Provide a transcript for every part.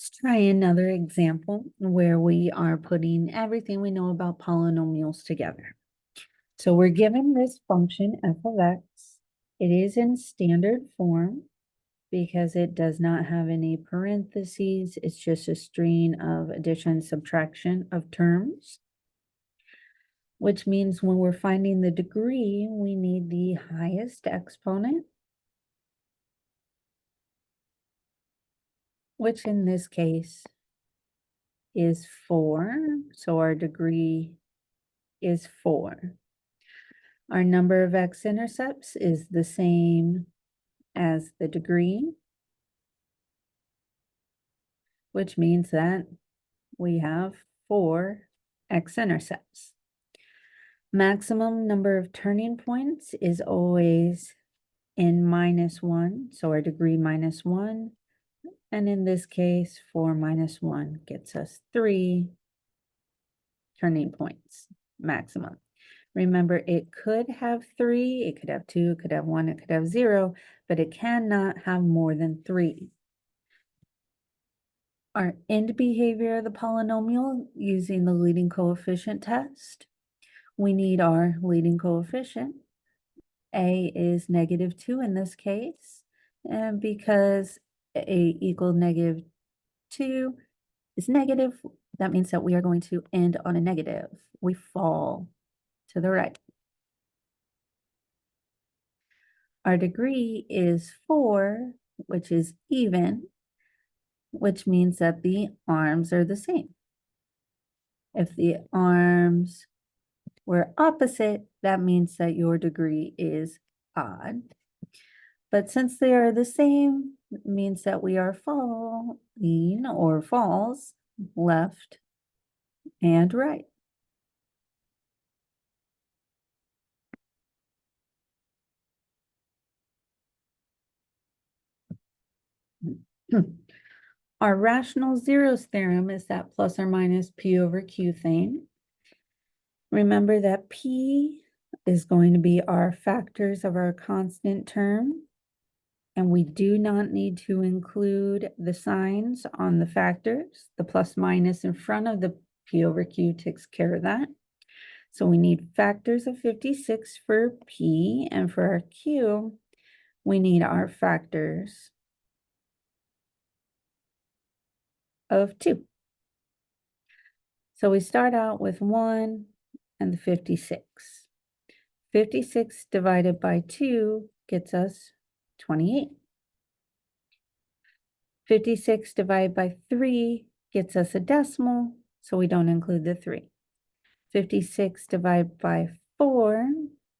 Let's try another example where we are putting everything we know about polynomials together. So we're given this function f of x. It is in standard form because it does not have any parentheses. It's just a string of addition and subtraction of terms, which means when we're finding the degree, we need the highest exponent, which in this case is 4. So our degree is 4. Our number of x-intercepts is the same as the degree, which means that we have 4 x-intercepts. Maximum number of turning points is always in -1, so our degree -1. And in this case, 4 minus 1 gets us 3 turning points maximum. Remember, it could have 3, it could have 2, it could have 1, it could have 0, but it cannot have more than 3. Our end behavior of the polynomial using the leading coefficient test. We need our leading coefficient. A is -2 in this case, and because A equals -2 is negative, that means that we are going to end on a negative. We fall to the right. Our degree is 4, which is even, which means that the arms are the same. If the arms were opposite, that means that your degree is odd. But since they are the same, it means that we are falling or falls left and right. Our rational zeros theorem is that plus or minus p over q thing. Remember that p is going to be our factors of our constant term, and we do not need to include the signs on the factors. The plus minus in front of the p over q takes care of that. So we need factors of 56 for p, and for our q, we need our factors of 2. So we start out with 1 and the 56. 56 divided by 2 gets us 28. 56 divided by 3 gets us a decimal, so we don't include the 3. 56 divided by 4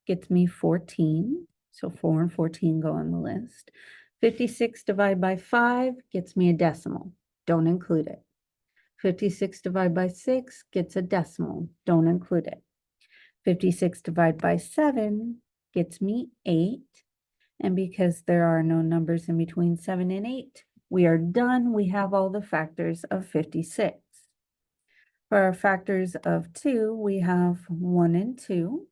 gets me 14, so 4 and 14 go on the list. 56 divided by 5 gets me a decimal, don't include it. 56 divided by 6 gets a decimal, don't include it. 56 divided by 7 gets me 8, and because there are no numbers in between 7 and 8, we are done. We have all the factors of 56. For our factors of 2, we have 1 and 2.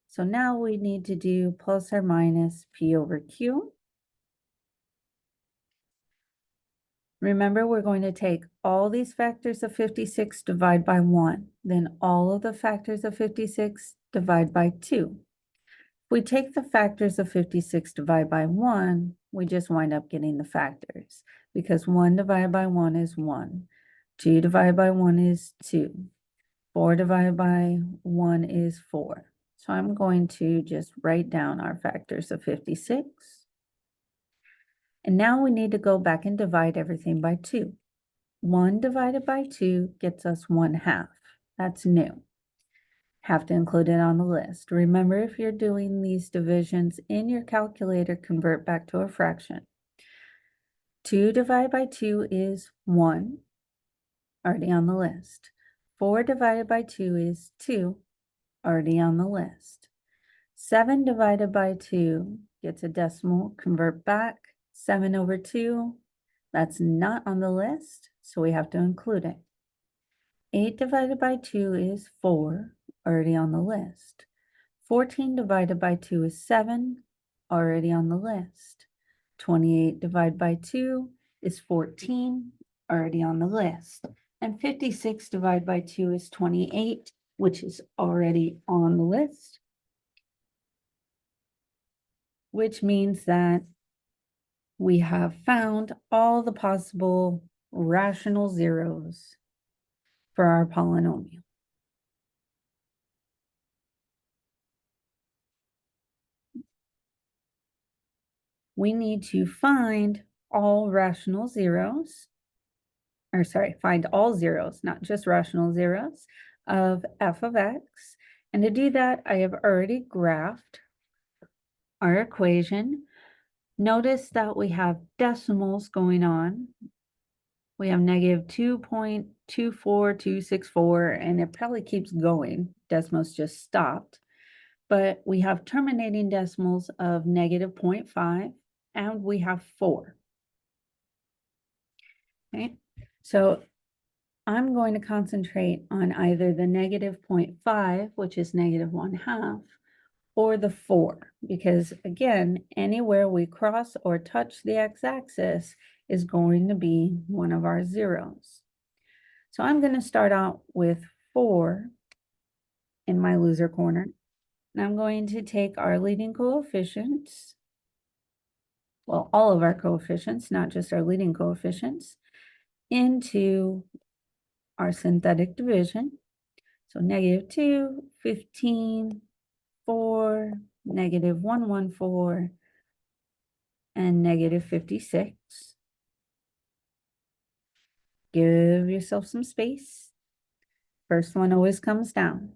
So now we need to do plus or minus p over q. Remember, we're going to take all these factors of 56, divide by 1. Then all of the factors of 56, divide by 2. If we take the factors of 56, divide by 1, we just wind up getting the factors, because 1 divided by 1 is 1. 2 divided by 1 is 2. 4 divided by 1 is 4. So I'm going to just write down our factors of 56. And now we need to go back and divide everything by 2. 1 divided by 2 gets us 1/2. That's new. Have to include it on the list. Remember, if you're doing these divisions in your calculator, convert back to a fraction. 2 divided by 2 is 1, already on the list. 4 divided by 2 is 2, already on the list. 7 divided by 2 gets a decimal, convert back. 7 over 2, that's not on the list, so we have to include it. 8 divided by 2 is 4, already on the list. 14 divided by 2 is 7, already on the list. 28 divided by 2 is 14, already on the list. And 56 divided by 2 is 28, which is already on the list. Which means that we have found all the possible rational zeros for our polynomial. We need to find all rational zeros, or sorry, find all zeros, not just rational zeros, of f of x. And to do that, I have already graphed our equation. Notice that we have decimals going on. We have negative 2.24264, and it probably keeps going. Decimals just stopped. But we have terminating decimals of negative 0.5, and we have 4. Okay, so I'm going to concentrate on either the negative 0.5, which is negative 1/2, or the 4, because again, anywhere we cross or touch the x-axis is going to be one of our zeros. So I'm going to start out with 4 in my loser corner. And I'm going to take our leading coefficients, well, all of our coefficients, not just our leading coefficients, into our synthetic division. So negative 2, 15, 4, negative 114, and negative 56. Give yourself some space. First one always comes down.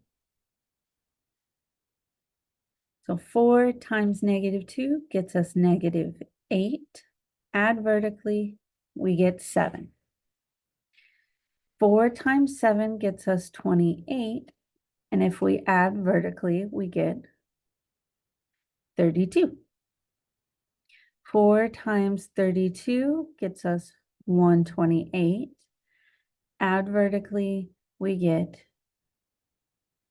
So 4 times negative 2 gets us negative 8. Add vertically, we get 7. 4 times 7 gets us 28. And if we add vertically, we get 32. 4 times 32 gets us 128. Add vertically, we get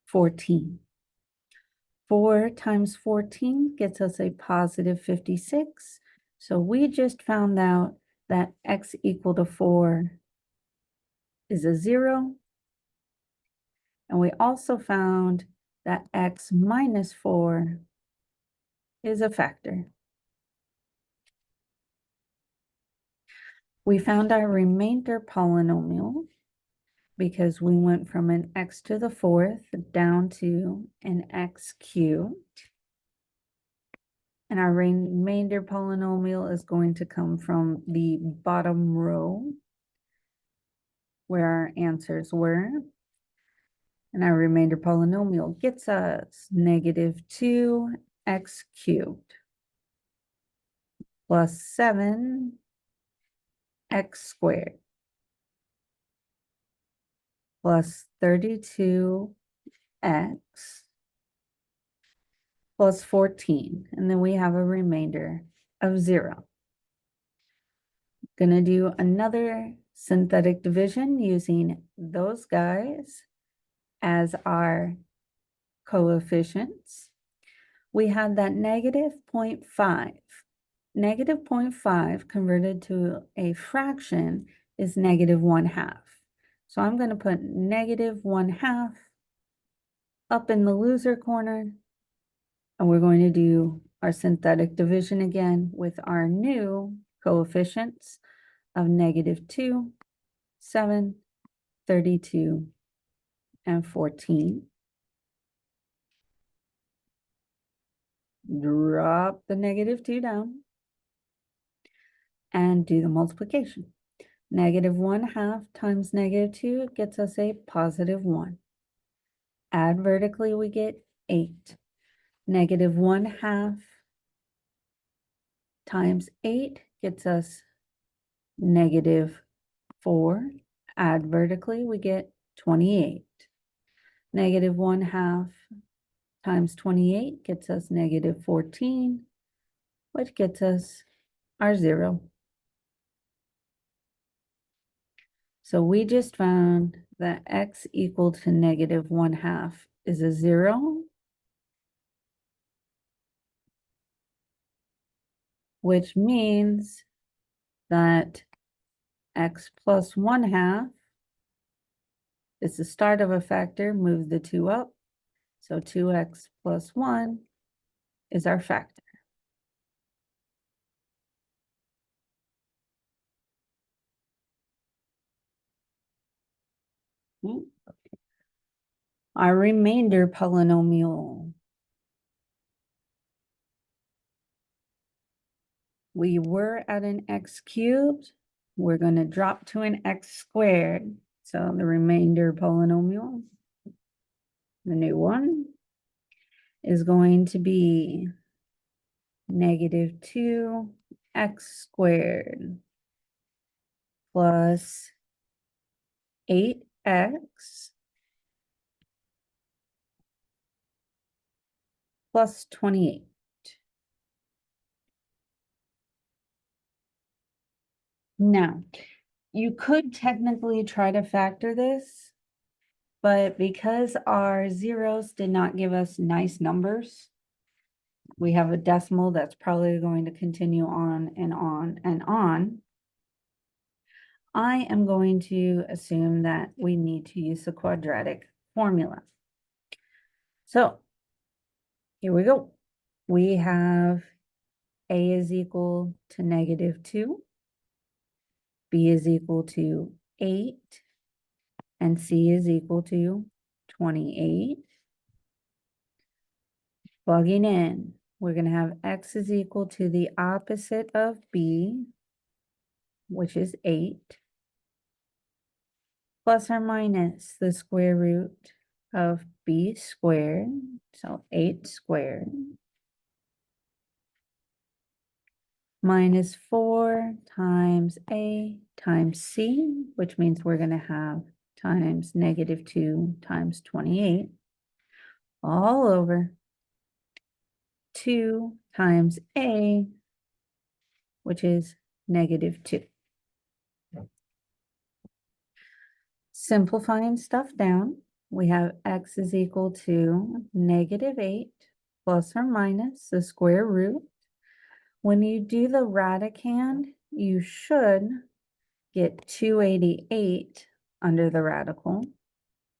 14. 4 times 14 gets us a positive 56. So we just found out that x equal to 4 is a 0. And we also found that x minus 4 is a factor. We found our remainder polynomial because we went from an x to the 4th down to an x cubed. And our remainder polynomial is going to come from the bottom row where our answers were. And our remainder polynomial gets us negative 2x cubed plus 7x squared plus 32x plus 14. And then we have a remainder of 0. Going to do another synthetic division using those guys as our coefficients. We had that negative 0.5. Negative 0.5 converted to a fraction is negative 1/2. So I'm going to put negative 1/2 up in the loser corner. And we're going to do our synthetic division again with our new coefficients of negative 2, 7, 32, and 14. Drop the negative 2 down and do the multiplication. Negative 1/2 times negative 2 gets us a positive 1. Add vertically, we get 8. Negative 1/2 times 8 gets us negative 4. Add vertically, we get 28. Negative 1/2 times 28 gets us negative 14, which gets us our 0. So we just found that x equal to negative 1/2 is a 0, which means that x plus 1/2 is the start of a factor, move the 2 up. So 2x plus 1 is our factor. Our remainder polynomial. We were at an x cubed. We're going to drop to an x squared. So the remainder polynomial, the new one, is going to be -2x squared plus 8x plus 28. Now, you could technically try to factor this, but because our zeros did not give us nice numbers, we have a decimal that's probably going to continue on and on and on. I am going to assume that we need to use the quadratic formula. So here we go. We have a is equal to -2, b is equal to 8, and c is equal to 28. Plugging in, we're going to have x is equal to the opposite of b, which is 8, plus or minus the square root of b squared, so 8 squared, minus 4 times a times c, which means we're going to have times -2 times 28, all over 2 times a, which is -2. Simplifying stuff down, we have x is equal to -8 plus or minus the square root. When you do the radicand, you should get 288 under the radical,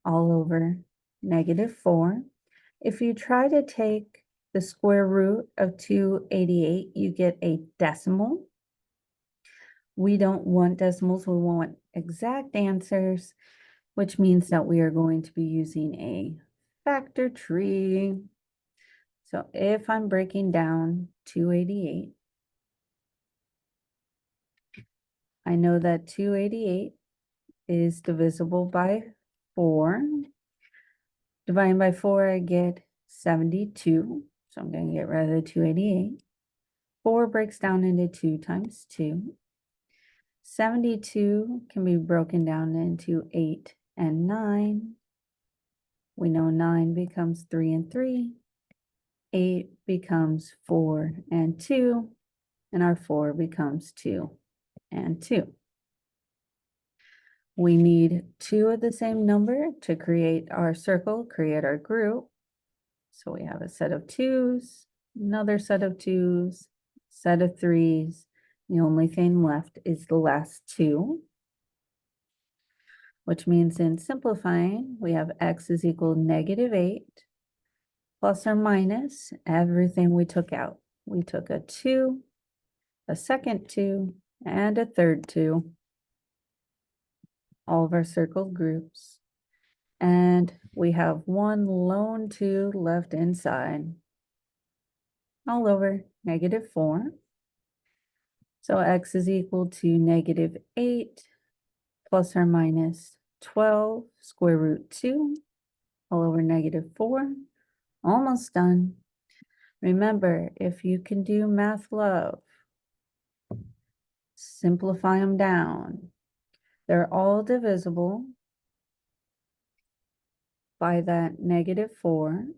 all over -4. If you try to take the square root of 288, you get a decimal. We don't want decimals, we want exact answers, which means that we are going to be using a factor tree. So if I'm breaking down 288, I know that 288 is divisible by 4. Dividing by 4, I get 72. So I'm going to get rid of the 288. 4 breaks down into 2 times 2. 72 can be broken down into 8 and 9. We know 9 becomes 3 and 3. 8 becomes 4 and 2. And our 4 becomes 2 and 2. We need 2 of the same number to create our circle, create our group. So we have a set of 2's, another set of 2's, set of 3's. The only thing left is the last 2, which means in simplifying, we have x is equal to -8 plus or minus everything we took out. We took a 2, a second 2, and a third 2. All of our circled groups. And we have one lone 2 left inside, all over -4. So x is equal to -8 plus or minus 12 square root 2, all over -4. Almost done. Remember, if you can do math love, simplify them down. They're all divisible by that -4.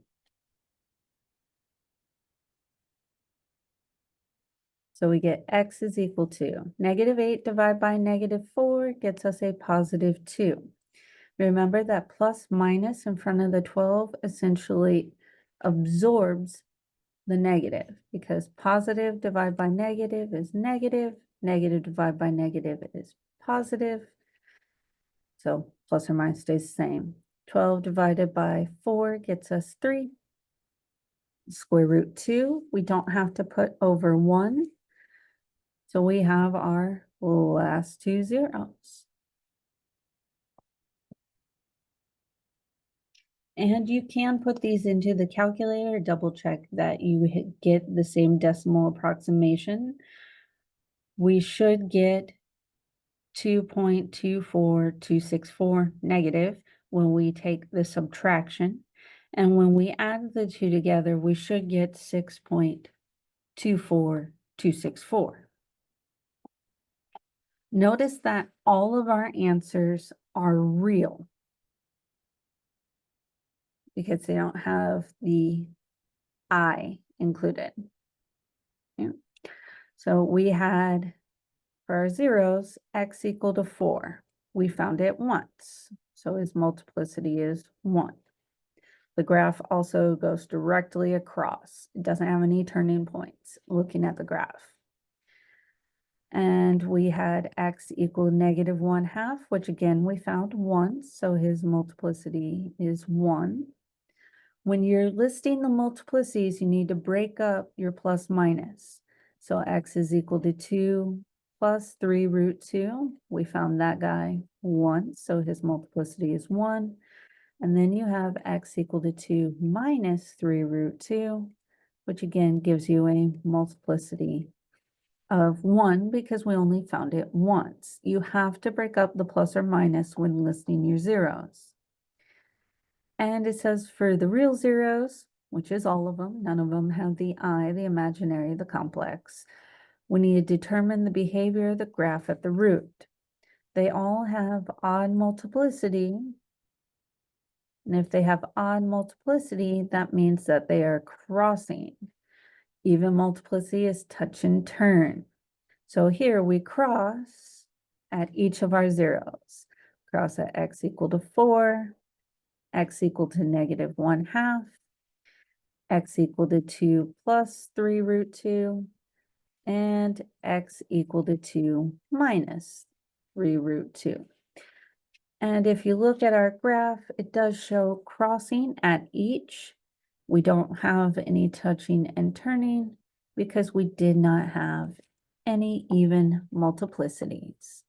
So we get x is equal to -8 divided by -4 gets us a +2. Remember that plus minus in front of the 12 essentially absorbs the negative, because positive divided by negative is negative, negative divided by negative is positive. So plus or minus stays the same. 12 divided by 4 gets us 3. Square root 2, we don't have to put over 1. So we have our last two zeros. And you can put these into the calculator, double check that you get the same decimal approximation. We should get 2.24264 negative when we take the subtraction. And when we add the two together, we should get 6.24264. Notice that all of our answers are real because they don't have the I included. Yeah. So we had, for our zeros, x equal to 4. We found it once, so its multiplicity is 1. The graph also goes directly across. It doesn't have any turning points looking at the graph. And we had x equal negative 1/2, which again we found once, so his multiplicity is 1. When you're listing the multiplicities, you need to break up your plus minus. So x is equal to 2 plus 3 root 2. We found that guy once, so his multiplicity is 1. And then you have x equal to 2 minus 3 root 2, which again gives you a multiplicity of 1 because we only found it once. You have to break up the plus or minus when listing your zeros. And it says for the real zeros, which is all of them, none of them have the I, the imaginary, the complex. We need to determine the behavior of the graph at the root. They all have odd multiplicity. And if they have odd multiplicity, that means that they are crossing. Even multiplicity is touch and turn. So here we cross at each of our zeros. Cross at x equal to 4, x equal to negative 1/2, x equal to 2 plus 3 root 2, and x equal to 2 minus 3 root 2. And if you look at our graph, it does show crossing at each. We don't have any touching and turning because we did not have any even multiplicities.